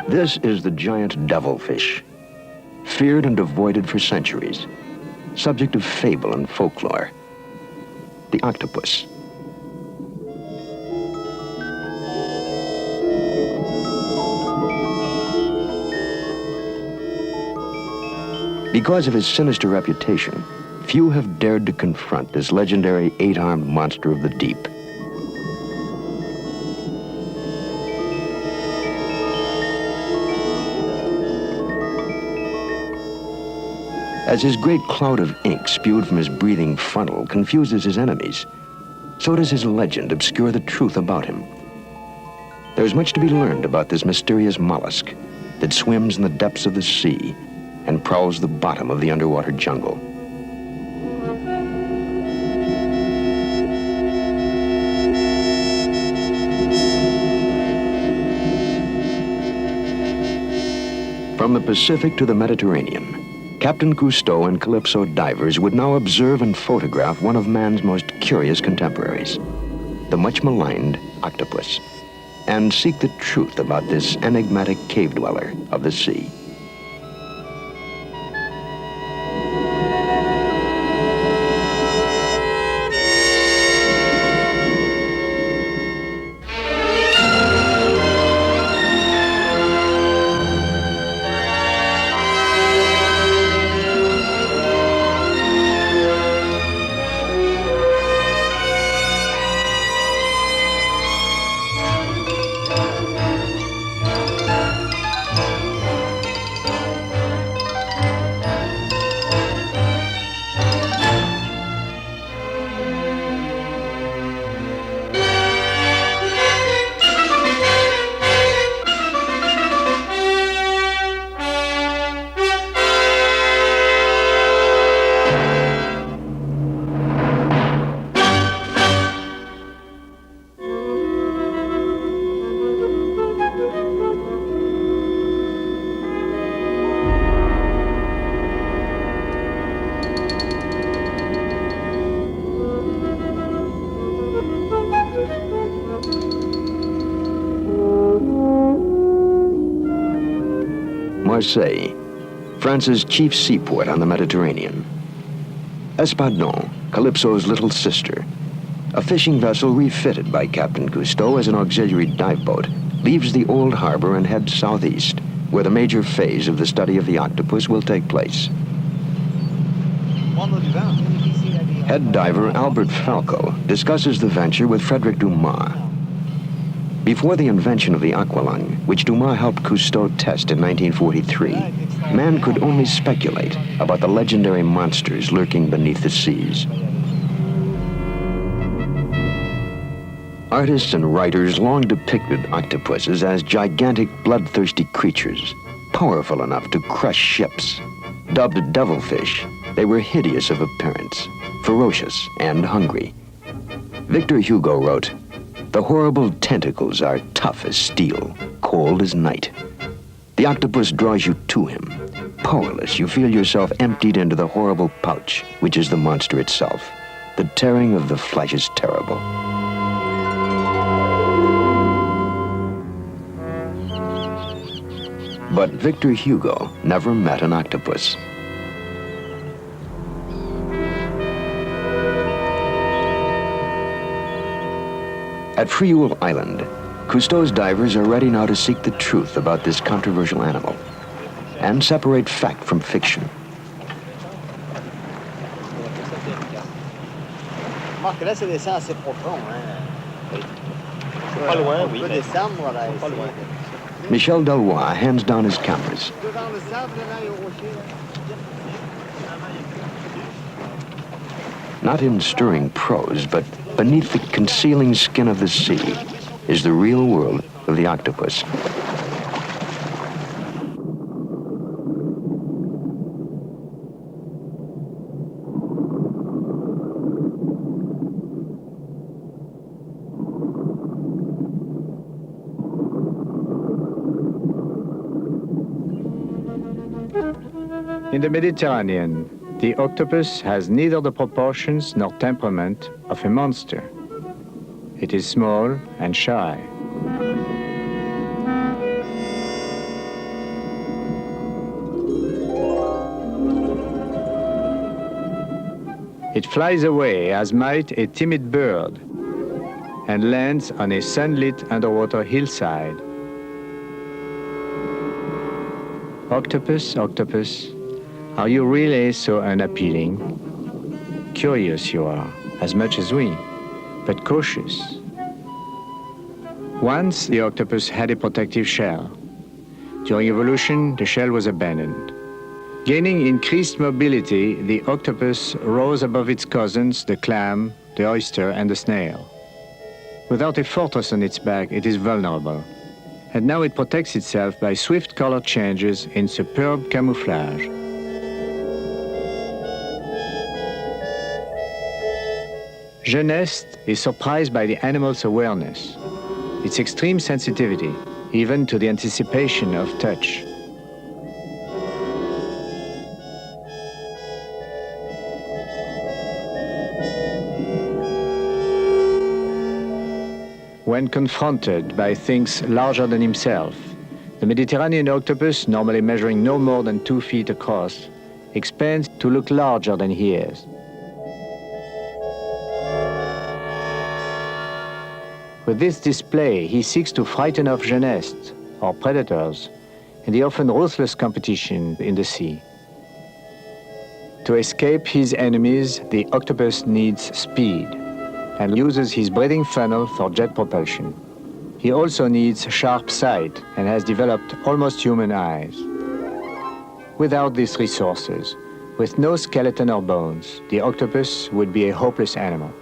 This is the giant devilfish, feared and avoided for centuries, subject of fable and folklore, the octopus. Because of his sinister reputation, few have dared to confront this legendary 8-armed monster of the deep. As his great cloud of ink spewed from his breathing funnel confuses his enemies, so does his legend obscure the truth about him. There's much to be learned about this mysterious mollusk that swims in the depths of the sea and prowls the bottom of the underwater jungle. From the Pacific to the Mediterranean, Captain Cousteau and Calypso divers would now observe and photograph one of man's most curious contemporaries, the much maligned octopus, and seek the truth about this enigmatic cave dweller of the sea. Marseille, France's chief seaport on the Mediterranean. Espadon, Calypso's little sister, a fishing vessel refitted by Captain Cousteau as an auxiliary dive boat, leaves the old harbor and heads southeast, where the major phase of the study of the octopus will take place. Head diver Albert Falco discusses the venture with Frederick Dumas. Before the invention of the aqualung, which Dumas helped Cousteau test in 1943, man could only speculate about the legendary monsters lurking beneath the seas. Artists and writers long depicted octopuses as gigantic, bloodthirsty creatures, powerful enough to crush ships. Dubbed devilfish, they were hideous of appearance, ferocious and hungry. Victor Hugo wrote, "The horrible tentacles are tough as steel, cold as night. The octopus draws you to him. Powerless, you feel yourself emptied into the horrible pouch, which is the monster itself. The tearing of the flesh is terrible." But Victor Hugo never met an octopus. At Frioul Island, Cousteau's divers are ready now to seek the truth about this controversial animal and separate fact from fiction. Marc, là, ça descend assez profond, hein? Pas loin, oui. On peut descendre, voilà. Michel Deloy hands down his cameras. Not in stirring prose, but beneath the concealing skin of the sea is the real world of the octopus. In the Mediterranean, the octopus has neither the proportions nor temperament of a monster. It is small and shy. It flies away as might a timid bird and lands on a sunlit underwater hillside. Octopus, octopus, are you really so unappealing? Curious you are, as much as we, but cautious. Once the octopus had a protective shell. During evolution, the shell was abandoned. Gaining increased mobility, the octopus rose above its cousins, the clam, the oyster, and the snail. Without a fortress on its back, it is vulnerable. And now it protects itself by swift color changes in superb camouflage. Jeunesse is surprised by the animal's awareness, its extreme sensitivity, even to the anticipation of touch. When confronted by things larger than himself, the Mediterranean octopus, normally measuring no more than 2 feet across, expands to look larger than he is. With this display, he seeks to frighten off jeunesse, or predators, in the often ruthless competition in the sea. To escape his enemies, the octopus needs speed and uses his breathing funnel for jet propulsion. He also needs sharp sight and has developed almost human eyes. Without these resources, with no skeleton or bones, the octopus would be a hopeless animal.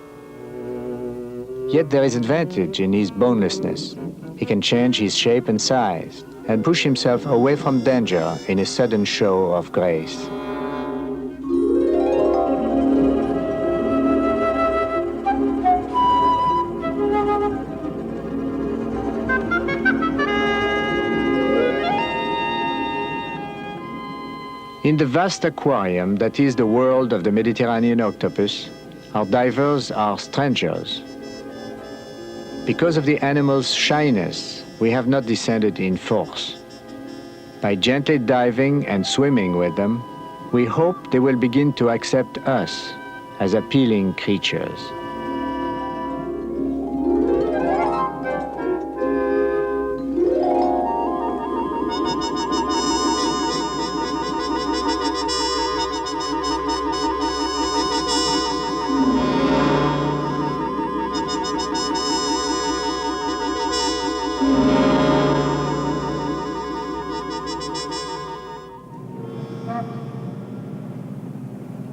Yet there is advantage in his bonelessness. He can change his shape and size and push himself away from danger in a sudden show of grace. In the vast aquarium that is the world of the Mediterranean octopus, our divers are strangers. Because of the animal's shyness, we have not descended in force. By gently diving and swimming with them, we hope they will begin to accept us as appealing creatures.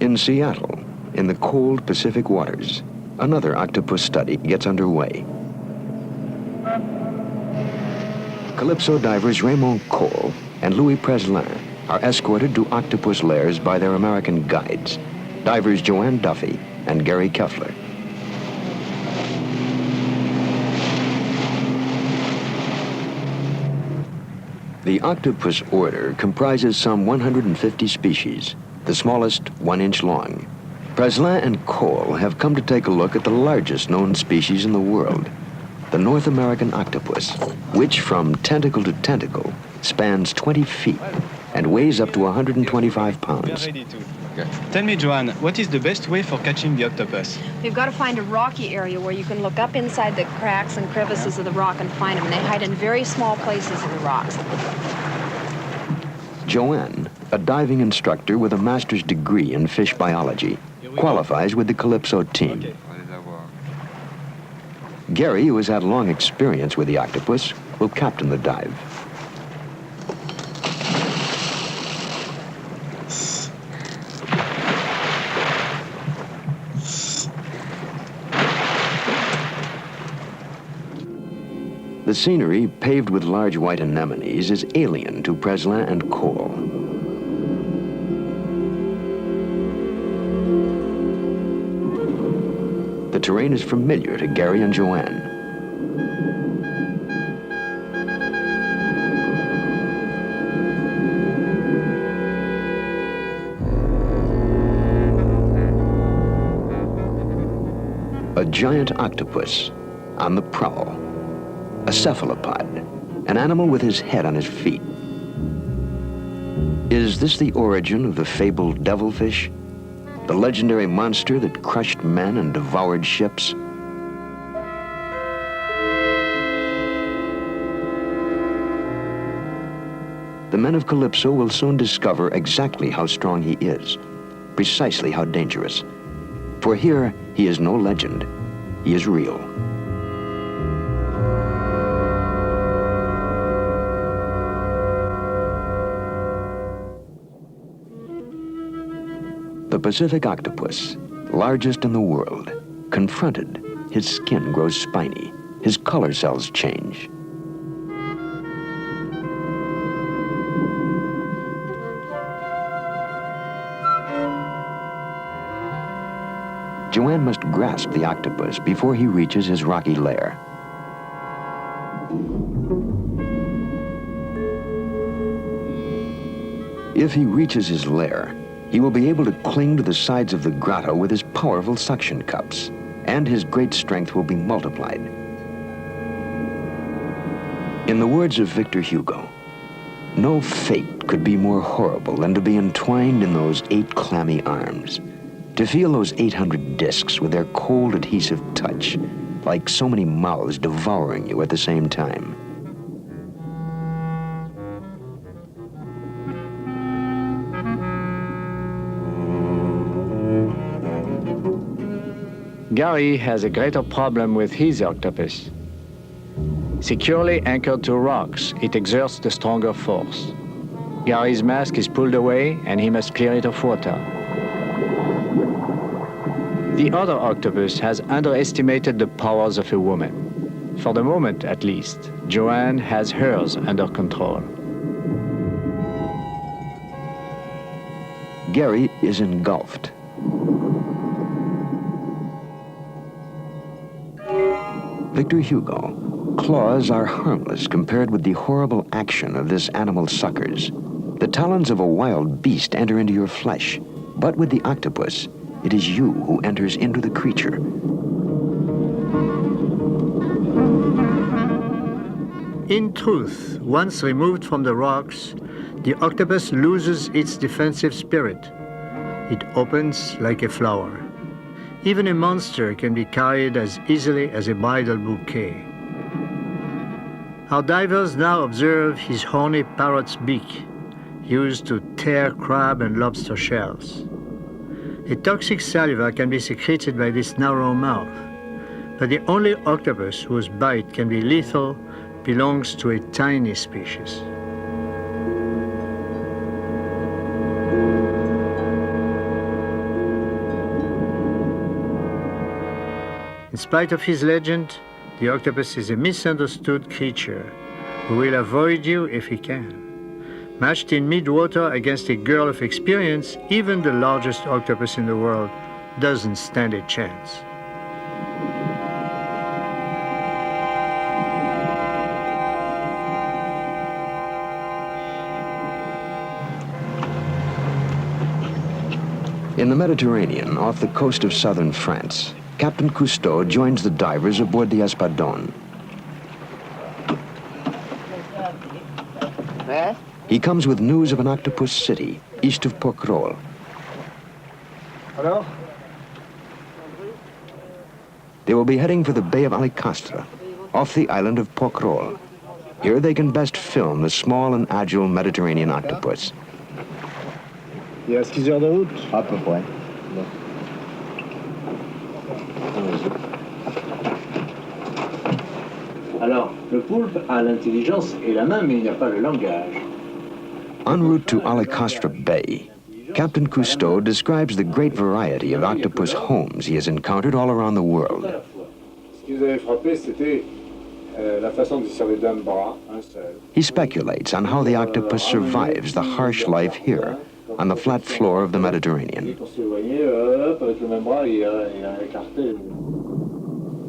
In Seattle, in the cold Pacific waters, another octopus study gets underway. Calypso divers Raymond Cole and Louis Preslin are escorted to octopus lairs by their American guides, divers Joanne Duffy and Gary Keffler. The octopus order comprises some 150 species, the smallest 1 inch long. Preslin and Cole have come to take a look at the largest known species in the world, the North American octopus, which from tentacle to tentacle spans 20 feet and weighs up to 125 pounds. Tell me, Joanne, what is the best way for catching the octopus? You've got to find a rocky area where you can look up inside the cracks and crevices of the rock and find them. And they hide in very small places in the rocks. Joanne, a diving instructor with a master's degree in fish biology, qualifies with the Calypso team. Gary, who has had long experience with the octopus, will captain the dive. The scenery, paved with large white anemones, is alien to Preslin and Cole. The terrain is familiar to Gary and Joanne. A giant octopus on the prowl. A cephalopod, an animal with his head on his feet. Is this the origin of the fabled devilfish? the legendary monster that crushed men and devoured ships? The men of Calypso will soon discover exactly how strong he is, precisely how dangerous. For here, he is no legend, he is real. The Pacific octopus, largest in the world, confronted, his skin grows spiny, his color cells change. Joanne must grasp the octopus before he reaches his rocky lair. If he reaches his lair, he will be able to cling to the sides of the grotto with his powerful suction cups, and his great strength will be multiplied. In the words of Victor Hugo, no fate could be more horrible than to be entwined in those 8 clammy arms, to feel those 800 discs with their cold adhesive touch, like so many mouths devouring you at the same time. Gary has a greater problem with his octopus. Securely anchored to rocks, it exerts the stronger force. Gary's mask is pulled away and he must clear it of water. The other octopus has underestimated the powers of a woman. For the moment, at least, Joanne has hers under control. Gary is engulfed. Victor Hugo, claws are harmless compared with the horrible action of this animal's suckers. The talons of a wild beast enter into your flesh, but with the octopus, it is you who enters into the creature. In truth, once removed from the rocks, the octopus loses its defensive spirit. It opens like a flower. Even a monster can be carried as easily as a bridal bouquet. Our divers now observe his horny parrot's beak, used to tear crab and lobster shells. A toxic saliva can be secreted by this narrow mouth, but the only octopus whose bite can be lethal belongs to a tiny species. In spite of his legend, the octopus is a misunderstood creature who will avoid you if he can. Matched in mid-water against a girl of experience, even the largest octopus in the world doesn't stand a chance. In the Mediterranean, off the coast of southern France, Captain Cousteau joins the divers aboard the Espadon. He comes with news of an octopus city, east of Porquerolles. Hello? They will be heading for the Bay of Alicastre, off the island of Porquerolles. Here they can best film the small and agile Mediterranean octopus. Il reste 6 heures de route? À peu près. Alors, le poulpe a l'intelligence et la main, mais il n'a pas le langage. En route to Alicastre Bay, Captain Cousteau describes the great variety of octopus homes he has encountered all around the world. Ce qui vous avait frappé, c'était la façon de servir d'un bras, un seul. He speculates on how the octopus survives the harsh life here on the flat floor of the Mediterranean. Pour s'éloigner, avec le même bras, il a écarté.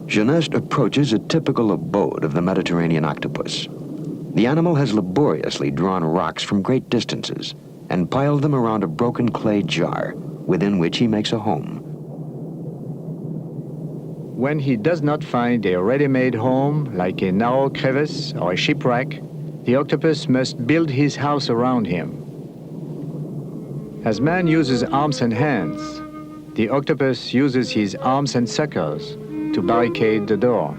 Geneste approaches a typical abode of the Mediterranean octopus. The animal has laboriously drawn rocks from great distances and piled them around a broken clay jar, within which he makes a home. When he does not find a ready-made home, like a narrow crevice or a shipwreck, the octopus must build his house around him. As man uses arms and hands, the octopus uses his arms and suckers to barricade the door.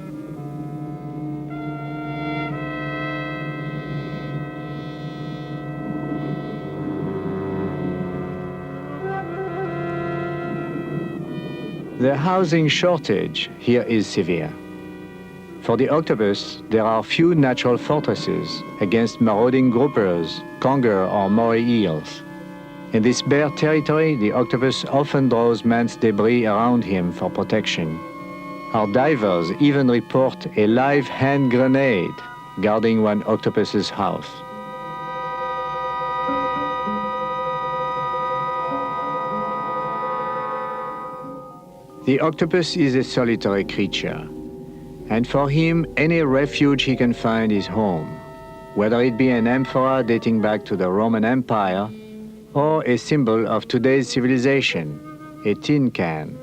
The housing shortage here is severe. For the octopus, there are few natural fortresses against marauding groupers, conger or moray eels. In this bare territory, the octopus often draws man's debris around him for protection. Our divers even report a live hand grenade guarding one octopus's house. The octopus is a solitary creature, and for him, any refuge he can find is home, whether it be an amphora dating back to the Roman Empire or a symbol of today's civilization, a tin can.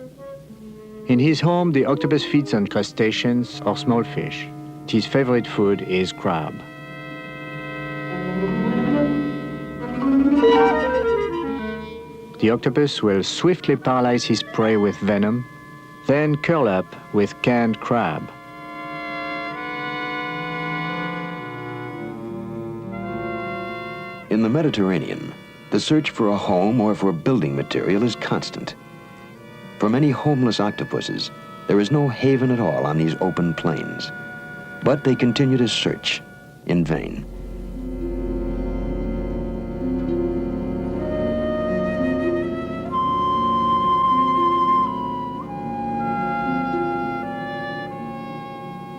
In his home, the octopus feeds on crustaceans or small fish. His favorite food is crab. The octopus will swiftly paralyze his prey with venom, then curl up with canned crab. In the Mediterranean, the search for a home or for building material is constant. For many homeless octopuses, there is no haven at all on these open plains, but they continue to search in vain.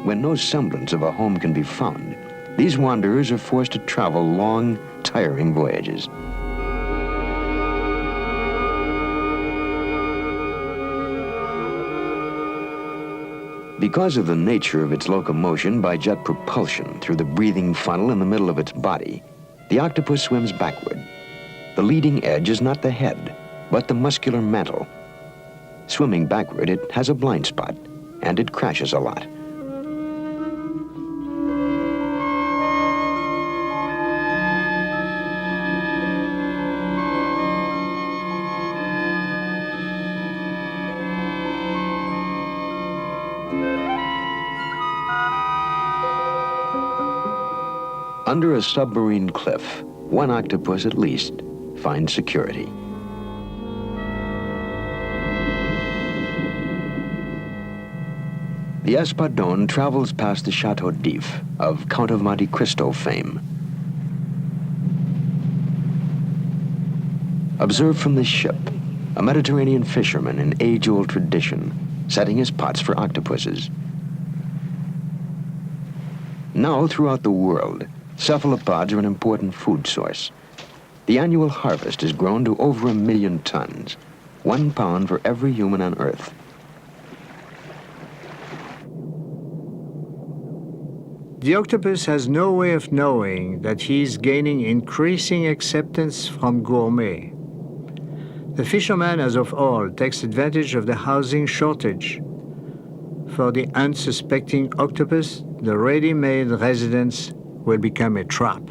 When no semblance of a home can be found, these wanderers are forced to travel long, tiring voyages. Because of the nature of its locomotion by jet propulsion through the breathing funnel in the middle of its body, the octopus swims backward. The leading edge is not the head, but the muscular mantle. Swimming backward, it has a blind spot, and it crashes a lot. Under a submarine cliff, one octopus at least finds security. The Espadon travels past the Chateau d'If of Count of Monte Cristo fame. Observed from this ship, a Mediterranean fisherman in age-old tradition, setting his pots for octopuses. Now, throughout the world, cephalopods are an important food source. The annual harvest is grown to over 1 million tons, 1 pound for every human on Earth. The octopus has no way of knowing that he is gaining increasing acceptance from gourmet. The fisherman, as of old, takes advantage of the housing shortage. For the unsuspecting octopus, the ready-made residence will become a trap.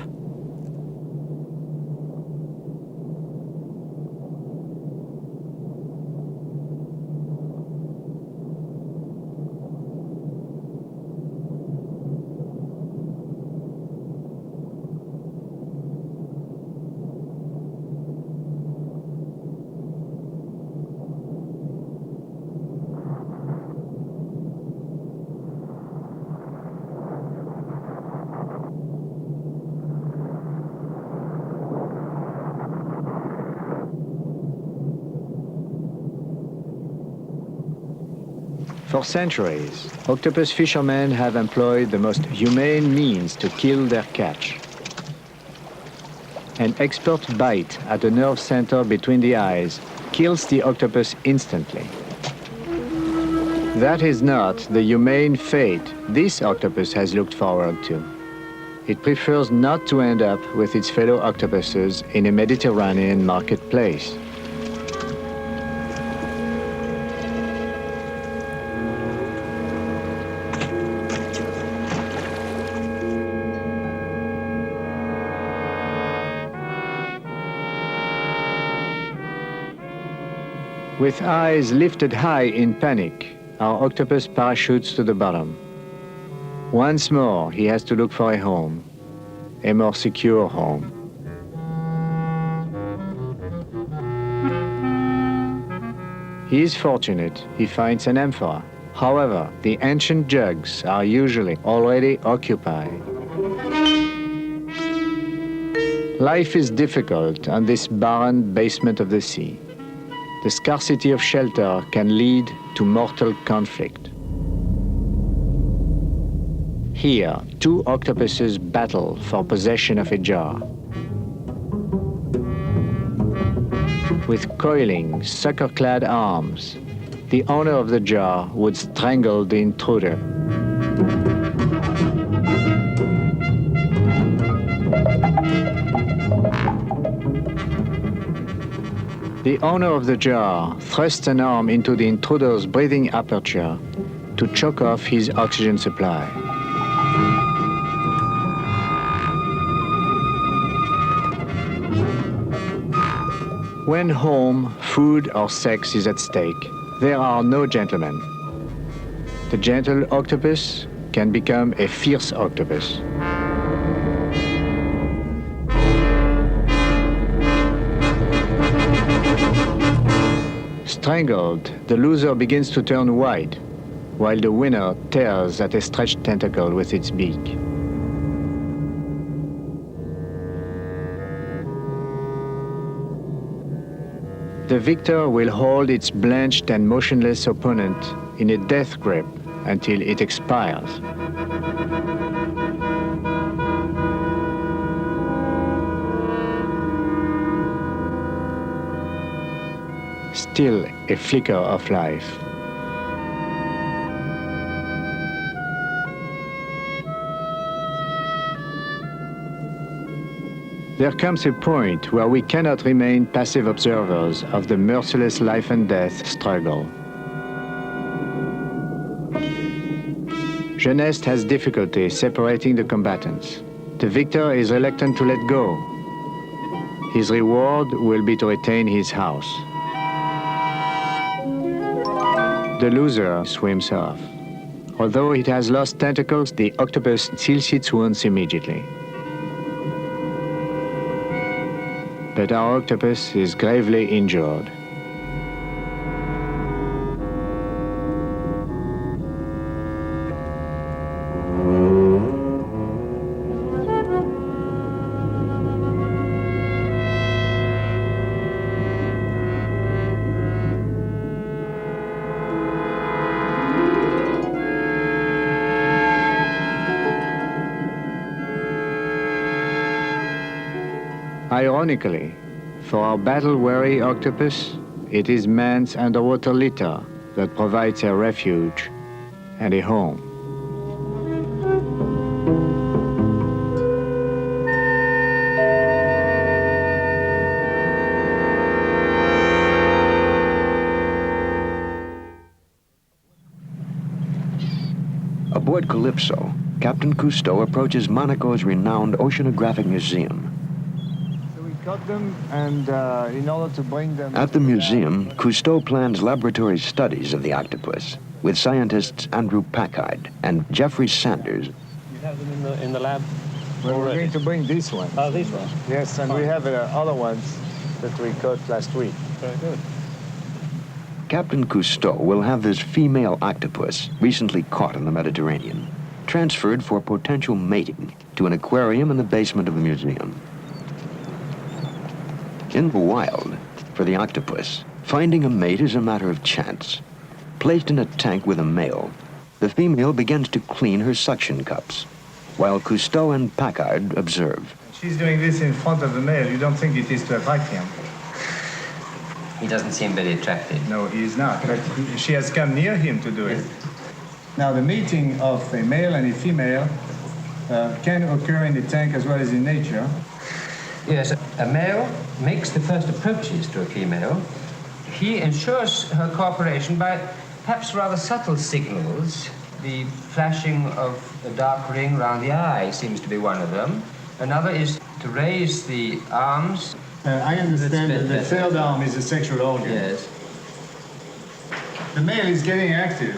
For centuries, octopus fishermen have employed the most humane means to kill their catch. An expert bite at the nerve center between the eyes kills the octopus instantly. That is not the humane fate this octopus has looked forward to. It prefers not to end up with its fellow octopuses in a Mediterranean marketplace. With eyes lifted high in panic, our octopus parachutes to the bottom. Once more, he has to look for a home, a more secure home. He is fortunate, he finds an amphora. However, the ancient jugs are usually already occupied. Life is difficult on this barren basement of the sea. The scarcity of shelter can lead to mortal conflict. Here, two octopuses battle for possession of a jar. With coiling, sucker-clad arms, the owner of the jar would strangle the intruder. The owner of the jar thrusts an arm into the intruder's breathing aperture to choke off his oxygen supply. When home, food, or sex is at stake, there are no gentlemen. The gentle octopus can become a fierce octopus. Strangled, the loser begins to turn white, while the winner tears at a stretched tentacle with its beak. The victor will hold its blanched and motionless opponent in a death grip until it expires. Still a flicker of life. There comes a point where we cannot remain passive observers of the merciless life and death struggle. Geneste has difficulty separating the combatants. The victor is reluctant to let go. His reward will be to retain his house. The loser swims off. Although it has lost tentacles, the octopus seals its wounds immediately. But our octopus is gravely injured. Ironically, for our battle-weary octopus, it is man's underwater litter that provides a refuge and a home. Aboard Calypso, Captain Cousteau approaches Monaco's renowned oceanographic museum. Cut them, and in order to bring them... At the museum, Cousteau plans laboratory studies of the octopus with scientists Andrew Packard and Jeffrey Sanders. You have them in the lab? Well, we're going to bring these ones. Oh, these ones? Yes, and we have other ones that we caught last week. Very good. Captain Cousteau will have this female octopus, recently caught in the Mediterranean, transferred for potential mating to an aquarium in the basement of the museum. In the wild, for the octopus, finding a mate is a matter of chance. Placed in a tank with a male, the female begins to clean her suction cups, while Cousteau and Packard observe. She's doing this in front of the male. You don't think it is to attract him? He doesn't seem very attractive. No, he is not. But she has come near him to do it. Now, the mating of a male and a female can occur in the tank as well as in nature. Yes, a male makes the first approaches to a female. He ensures her cooperation by perhaps rather subtle signals. The flashing of a dark ring round the eye seems to be one of them. Another is to raise the arms. I understand that the third arm is a sexual organ. Yes. The male is getting active.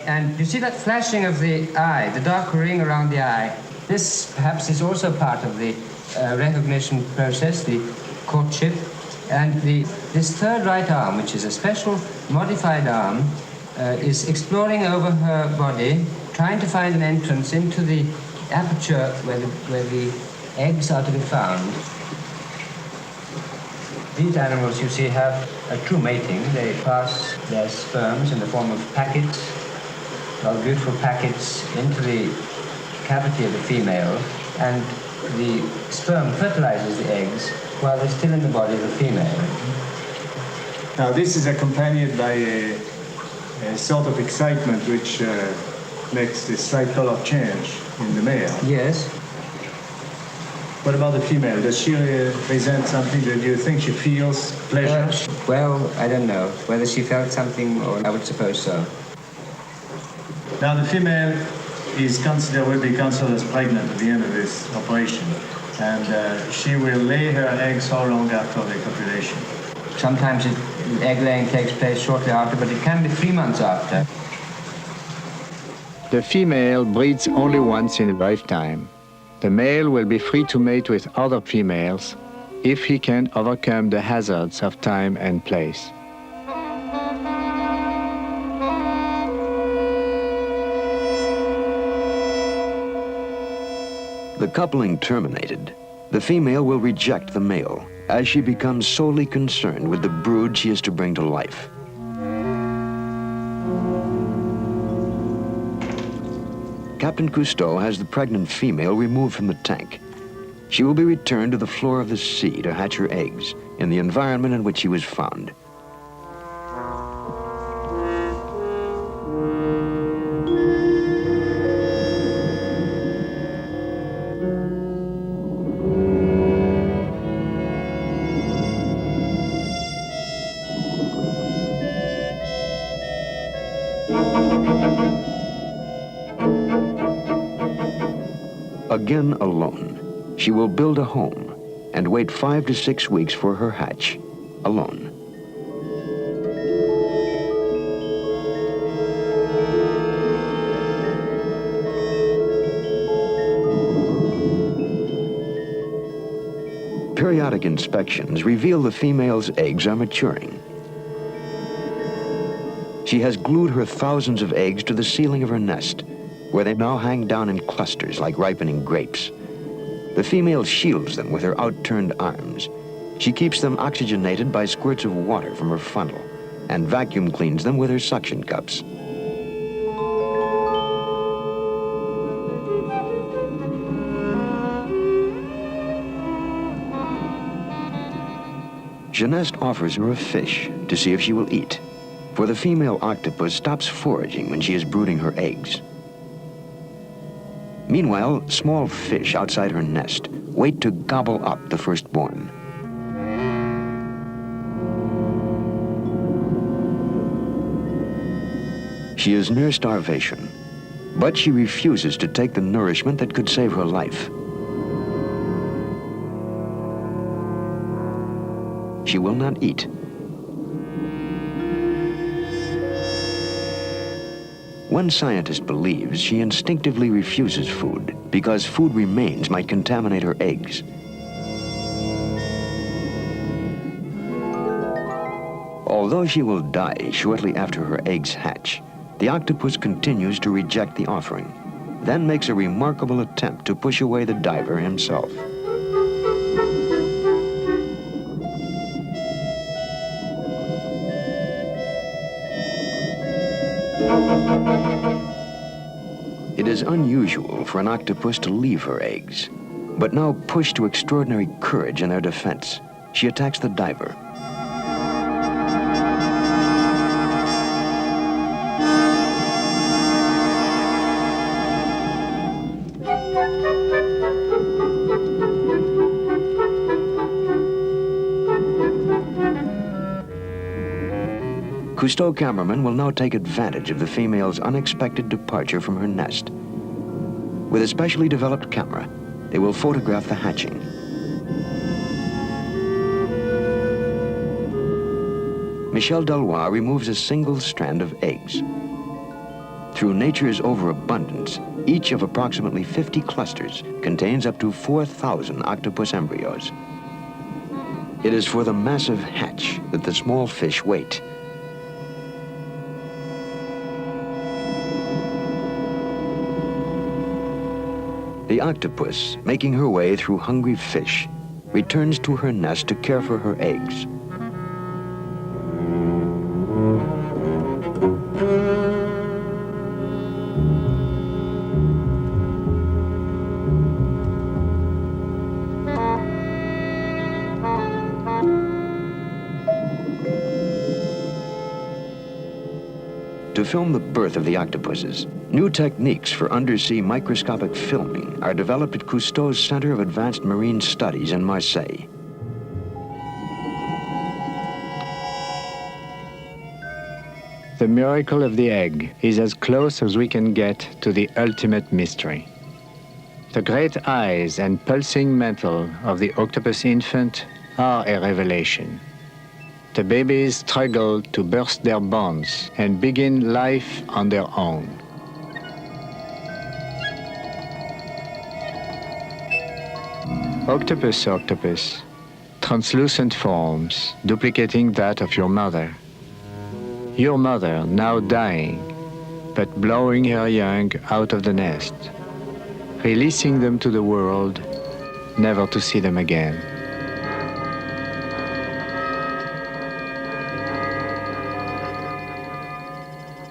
And you see that flashing of the eye, the dark ring around the eye. This perhaps is also part of the recognition process, the courtship. And this third right arm, which is a special modified arm, is exploring over her body, trying to find an entrance into the aperture where the eggs are to be found. These animals, you see, have a true mating. They pass their sperms in the form of packets, well, beautiful packets, into the cavity of the female, and the sperm fertilizes the eggs while they're still in the body of the female. Now, this is accompanied by a sort of excitement which makes this slight color change in the male. Yes. What about the female? Does she present something? Do you think she feels pleasure? Well, I don't know whether she felt something, or I would suppose so. Now, the female will be considered as pregnant at the end of this operation, and she will lay her eggs how long after the copulation? Sometimes egg laying takes place shortly after, but it can be 3 months after. The female breeds only once in a lifetime. The male will be free to mate with other females if he can overcome the hazards of time and place. The coupling terminated, the female will reject the male as she becomes solely concerned with the brood she is to bring to life. Captain Cousteau has the pregnant female removed from the tank. She will be returned to the floor of the sea to hatch her eggs in the environment in which she was found. Again alone, she will build a home and wait 5 to 6 weeks for her hatch, alone. Periodic inspections reveal the female's eggs are maturing. She has glued her thousands of eggs to the ceiling of her nest, where they now hang down in clusters like ripening grapes. The female shields them with her outturned arms. She keeps them oxygenated by squirts of water from her funnel and vacuum cleans them with her suction cups. Jeunesse offers her a fish to see if she will eat, for the female octopus stops foraging when she is brooding her eggs. Meanwhile, small fish outside her nest wait to gobble up the firstborn. She is near starvation, but she refuses to take the nourishment that could save her life. She will not eat. One scientist believes she instinctively refuses food because food remains might contaminate her eggs. Although she will die shortly after her eggs hatch, the octopus continues to reject the offering, then makes a remarkable attempt to push away the diver himself. It is unusual for an octopus to leave her eggs, but now pushed to extraordinary courage in their defense, she attacks the diver. Cousteau cameraman will now take advantage of the female's unexpected departure from her nest. With a specially developed camera, they will photograph the hatching. Michel Delois removes a single strand of eggs. Through nature's overabundance, each of approximately 50 clusters contains up to 4,000 octopus embryos. It is for the massive hatch that the small fish wait. The octopus, making her way through hungry fish, returns to her nest to care for her eggs. To film the birth of the octopuses, new techniques for undersea microscopic filming are developed at Cousteau's Center of Advanced Marine Studies in Marseille. The miracle of the egg is as close as we can get to the ultimate mystery. The great eyes and pulsing mantle of the octopus infant are a revelation. The babies struggle to burst their bonds and begin life on their own. Octopus, octopus, translucent forms duplicating that of your mother. Your mother now dying, but blowing her young out of the nest, releasing them to the world, never to see them again.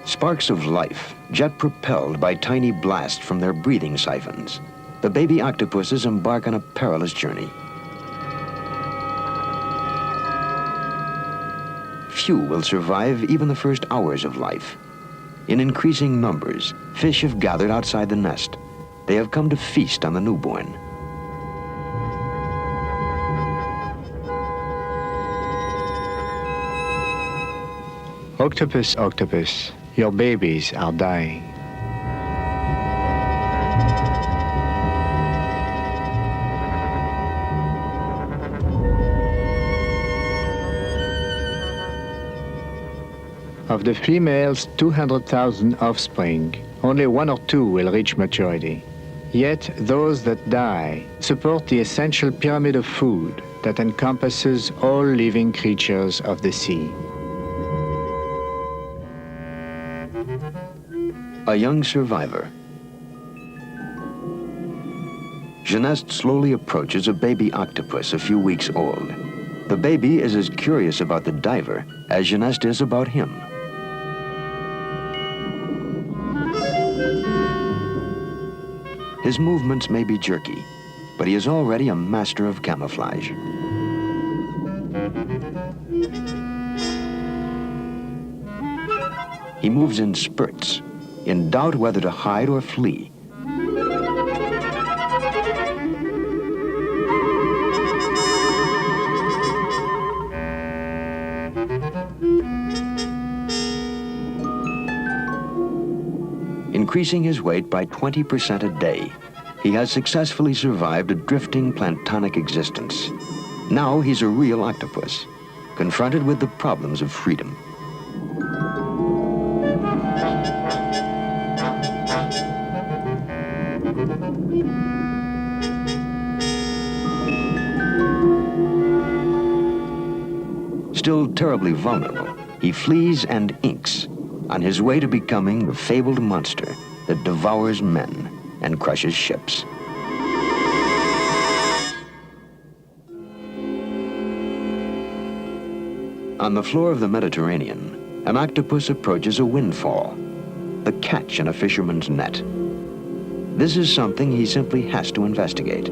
Sparks of life, jet-propelled by tiny blasts from their breathing siphons. The baby octopuses embark on a perilous journey. Few will survive even the first hours of life. In increasing numbers, fish have gathered outside the nest. They have come to feast on the newborn. Octopus, octopus, your babies are dying. Of the female's 200,000 offspring, only 1 or 2 will reach maturity. Yet those that die support the essential pyramid of food that encompasses all living creatures of the sea. A young survivor. Jeunesse slowly approaches a baby octopus a few weeks old. The baby is as curious about the diver as Jeunesse is about him. His movements may be jerky, but he is already a master of camouflage. He moves in spurts, in doubt whether to hide or flee. Increasing his weight by 20% a day, he has successfully survived a drifting planktonic existence. Now he's a real octopus, confronted with the problems of freedom. Still terribly vulnerable, he flees and inks on his way to becoming the fabled monster that devours men and crushes ships. On the floor of the Mediterranean, an octopus approaches a windfall, the catch in a fisherman's net. This is something he simply has to investigate.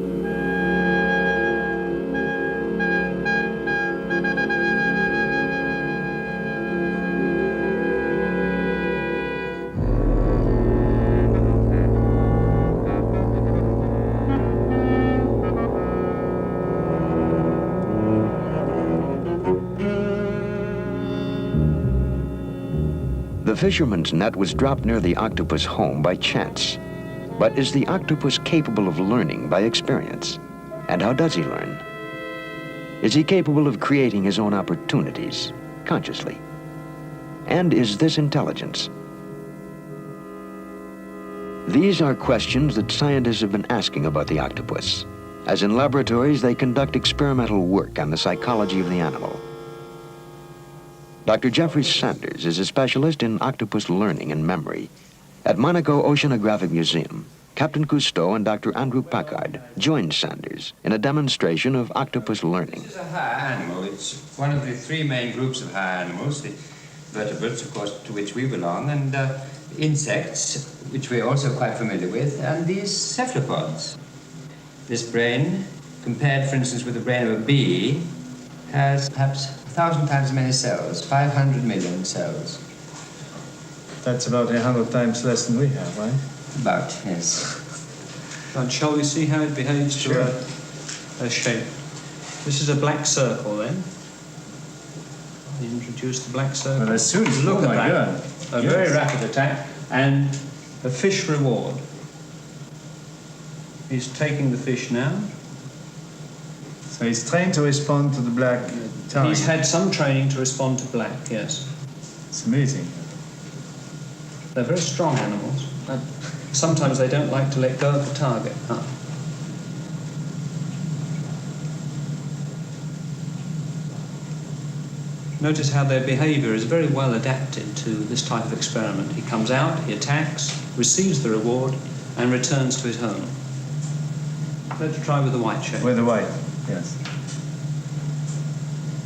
The fisherman's net was dropped near the octopus home by chance. But is the octopus capable of learning by experience? And how does he learn? Is he capable of creating his own opportunities? consciously? And is this intelligence? These are questions that scientists have been asking about the octopus, as in laboratories they conduct experimental work on the psychology of the animal. Dr. Jeffrey Sanders is a specialist in octopus learning and memory. At Monaco Oceanographic Museum, Captain Cousteau and Dr. Andrew Packard joined Sanders in a demonstration of octopus learning. This is a higher animal. It's one of the three main groups of higher animals, the vertebrates, of course, to which we belong, and insects, which we're also quite familiar with, and these cephalopods. This brain, compared, for instance, with the brain of a bee, has perhaps 1,000 times as many cells, 500 million cells. That's about 100 times less than we have, right? About, yes. And shall we see how it behaves to a shape? This is a black circle then. We introduce the black circle. Well, as soon as look at that, God. a very rapid attack and a fish reward. He's taking the fish now. So he's trained to respond to the black target. He's had some training to respond to black, yes. It's amazing. They're very strong animals. Sometimes they don't like to let go of the target. Notice how their behavior is very well adapted to this type of experiment. He comes out, he attacks, receives the reward, and returns to his home. Let's try with the white shape. With the white, yes.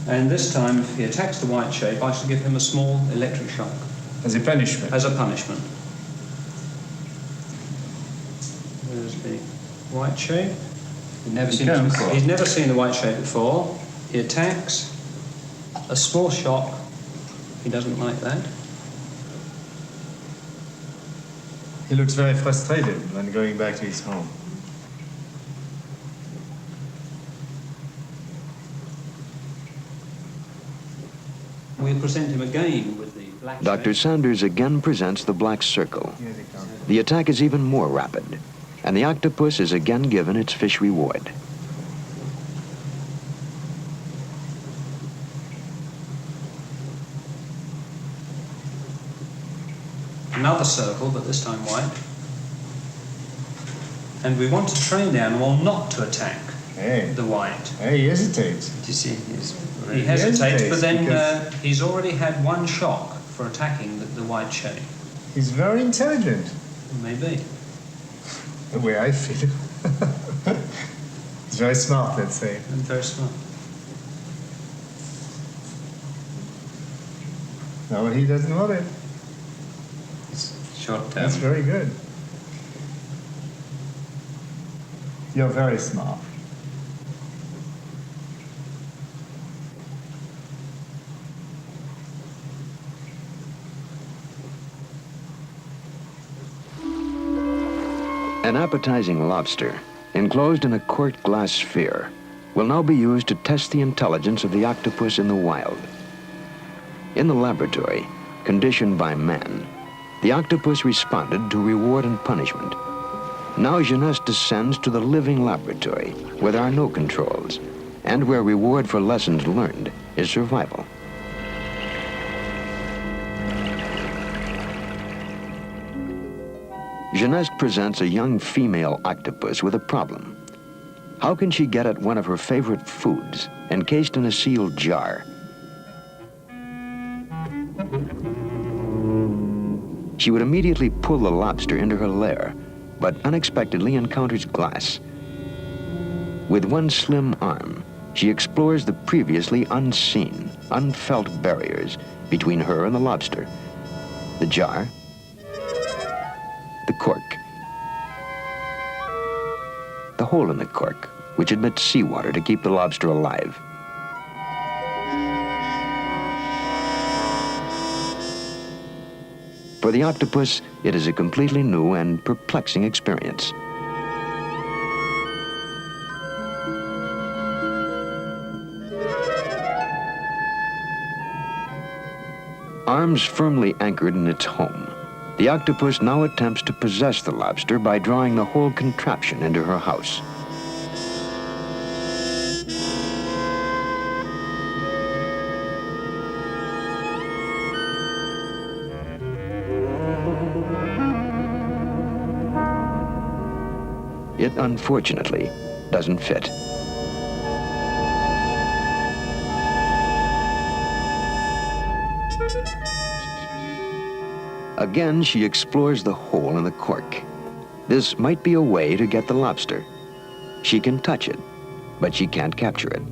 And this time, if he attacks the white shape, I shall give him a small electric shock. As a punishment? As a punishment. There's the white shape. He's never seen it before. He's never seen the white shape before. He attacks. A small shock. He doesn't like that. He looks very frustrated when going back to his home. We present him again with the black Dr. shape. Sanders again presents the black circle. The attack is even more rapid, and the octopus is again given its fish reward. Another circle, but this time white. And we want to train the animal not to attack the white. Hey, he hesitates. Do you see? He hesitates, but then he's already had one shock for attacking the white shape. He's very intelligent. Maybe. The way I feel. He's very smart, let's say. And very smart. No, he doesn't want it. Short term. That's very good. You're very smart. An appetizing lobster, enclosed in a quart glass sphere, will now be used to test the intelligence of the octopus in the wild. In the laboratory, conditioned by man, the octopus responded to reward and punishment. Now Jeunesse descends to the living laboratory, where there are no controls, and where reward for lessons learned is survival. Jeunesse presents a young female octopus with a problem. How can she get at one of her favorite foods, encased in a sealed jar? She would immediately pull the lobster into her lair, but unexpectedly encounters glass. With one slim arm, she explores the previously unseen, unfelt barriers between her and the lobster. The jar, the cork, the hole in the cork, which admits seawater to keep the lobster alive. For the octopus, it is a completely new and perplexing experience. Arms firmly anchored in its home, the octopus now attempts to possess the lobster by drawing the whole contraption into her house. It unfortunately doesn't fit. Again, she explores the hole in the cork. This might be a way to get the lobster. She can touch it, but she can't capture it.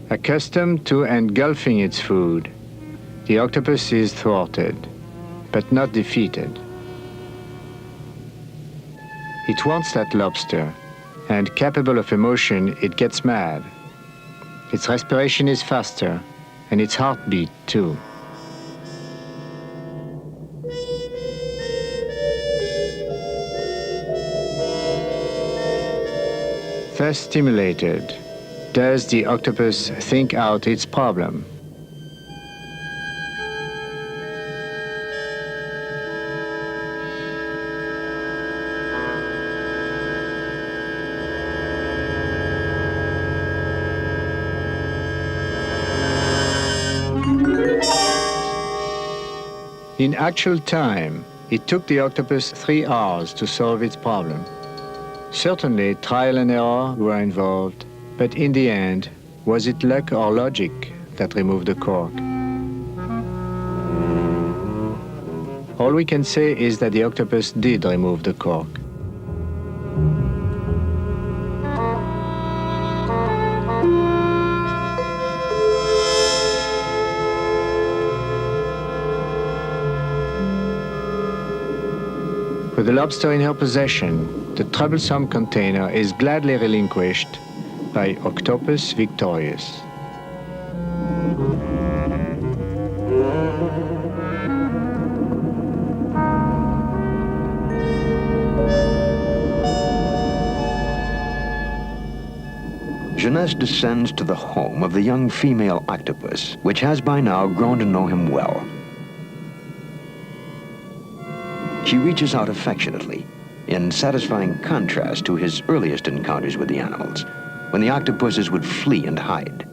Accustomed to engulfing its food, the octopus is thwarted, but not defeated. It wants that lobster, and capable of emotion, it gets mad. Its respiration is faster, and its heartbeat too. Thus stimulated, does the octopus think out its problem? In actual time, it took the octopus 3 hours to solve its problem. Certainly, trial and error were involved, but in the end, was it luck or logic that removed the cork? All we can say is that the octopus did remove the cork. With the lobster in her possession, the troublesome container is gladly relinquished by Octopus victorious. Jeunesse descends to the home of the young female octopus, which has by now grown to know him well. She reaches out affectionately, in satisfying contrast to his earliest encounters with the animals, when the octopuses would flee and hide.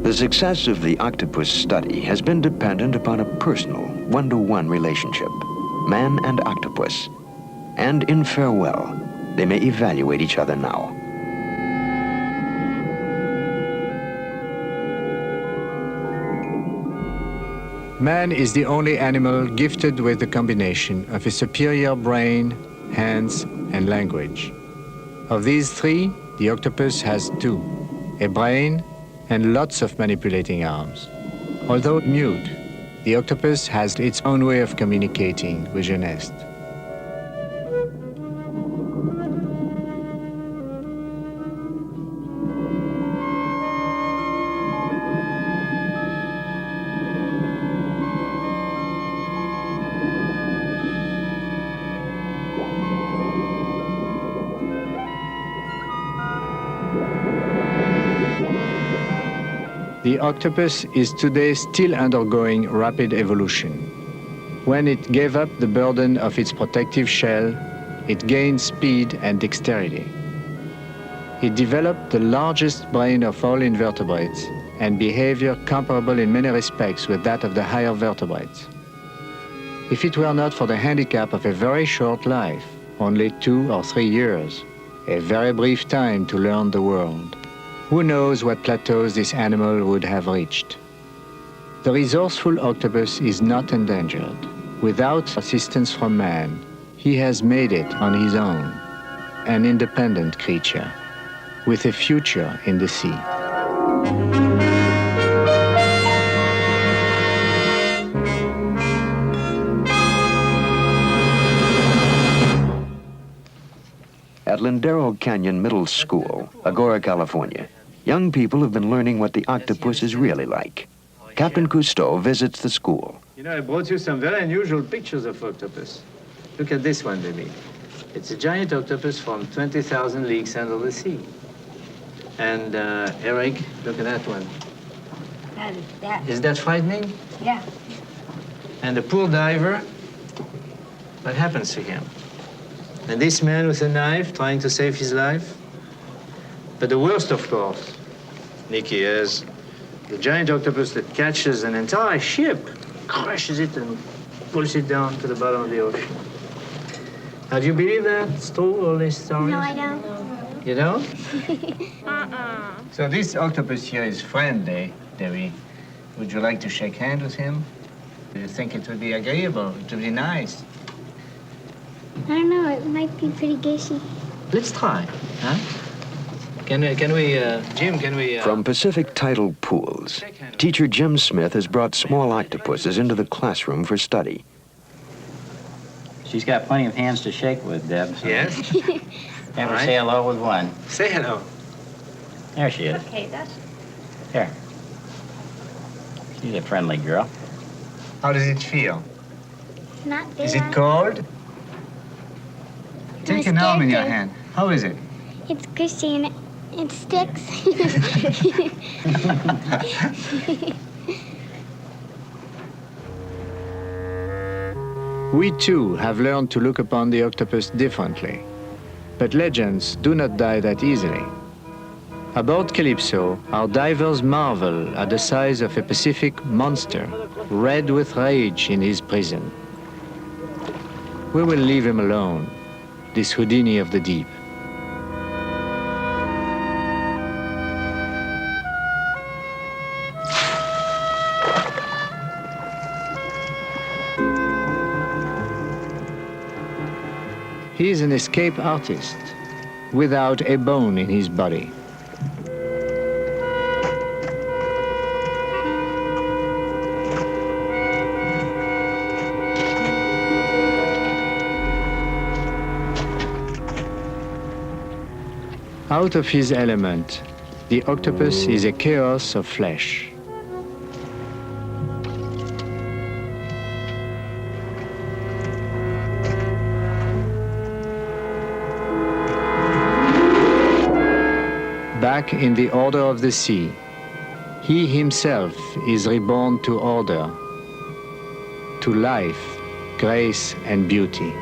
The success of the octopus study has been dependent upon a personal, one-to-one relationship, man and octopus. And in farewell, they may evaluate each other now. Man is the only animal gifted with the combination of a superior brain, hands, and language. Of these 3, the octopus has 2, a brain and lots of manipulating arms. Although mute, the octopus has its own way of communicating with Jeunesse. The octopus is today still undergoing rapid evolution. When it gave up the burden of its protective shell, it gained speed and dexterity. It developed the largest brain of all invertebrates and behavior comparable in many respects with that of the higher vertebrates. If it were not for the handicap of a very short life, only 2 or 3 years, a very brief time to learn the world, who knows what plateaus this animal would have reached? The resourceful octopus is not endangered. Without assistance from man, he has made it on his own, an independent creature, with a future in the sea. At Lindero Canyon Middle School, Agora, California, young people have been learning what the octopus is really like. Captain Cousteau visits the school. You know, I brought you some very unusual pictures of octopus. Look at this one, baby. It's a giant octopus from 20,000 leagues under the sea. And Eric, look at that one. Is that frightening? Yeah. And the poor diver, what happens to him? And this man with a knife trying to save his life? But the worst, of course, Nicky, is the giant octopus that catches an entire ship, crushes it, and push it down to the bottom of the ocean. Now, do you believe that? It's true, all these stories? No, I don't. You don't? So this octopus here is friendly, Debbie. Would you like to shake hands with him? Do you think it would be agreeable? It would be nice? I don't know. It might be pretty gushy. Let's try, huh? Jim, can we... From Pacific tidal pools, teacher Jim Smith has brought small octopuses into the classroom for study. She's got plenty of hands to shake with, Deb. So Yes? have her say hello with one. Say hello. There she is. Okay, that's... Here. She's a friendly girl. How does it feel? It's not bad. Is it cold? Take an arm in your hand. How is it? It's gushy and it sticks. We too have learned to look upon the octopus differently. But legends do not die that easily. Aboard Calypso, our divers marvel at the size of a Pacific monster, red with rage in his prison. We will leave him alone, this Houdini of the deep. He is an escape artist, without a bone in his body. Out of his element, the octopus is a chaos of flesh. Back in the order of the sea, he himself is reborn to order, to life, grace, and beauty.